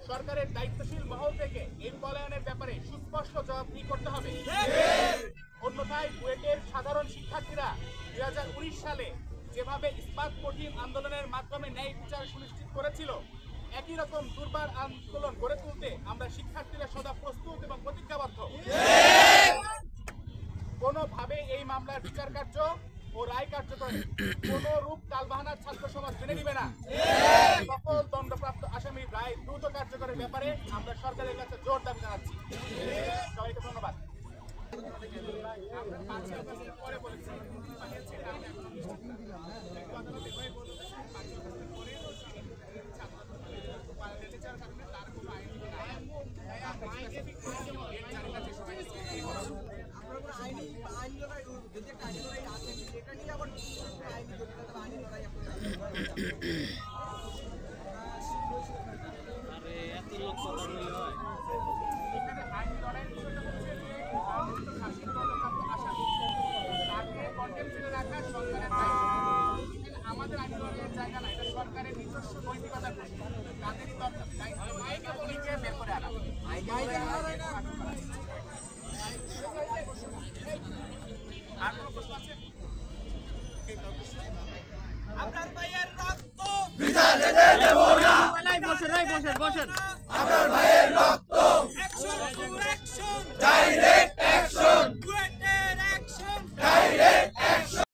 সরকারের দায়িত্বশীল মহল থেকে এই পলায়নের ব্যাপারে সুস্পষ্ট জবাবদিহি করতে হবে। অন্যথায় বুয়েটের সাধারণ শিক্ষার্থীরা 2019 সালে যেভাবে ইস্পাত কঠিন আন্দোলনের মাধ্যমে ন্যায় বিচার সুনিশ্চিত করেছিল, একই রকম দুর্বার আন্দোলন গড়ে তুলতে আমরা শিক্ষার্থীরা সদা প্রস্তুত এবং প্রতিজ্ঞাবদ্ধ। কোনোভাবে এই মামলার বিচার কার্য ও রায় কার্যকরে কোন রূপ টালবাহানার ছাত্র সমাজ মেনে নিবে না। সকল দণ্ডপ্রাপ্ত আসামির রায় দ্রুত কার্যকরের ব্যাপারে আমরা সরকারের কাছে জোর দাবি জানাচ্ছি। সবাইকে ধন্যবাদ। আমাদের আইন লড়াইয়ের জায়গা না, এটা সরকারের নিজস্ব নৈতিকতার প্রশ্ন। তাদেরই দরকার বের করে আনা। আর কোনো প্রশ্ন আছে? আপনার ভাইয়ের রক্ত বিনা যেতে দেব না। বসেন বসেন বসেন। আপনার ভাই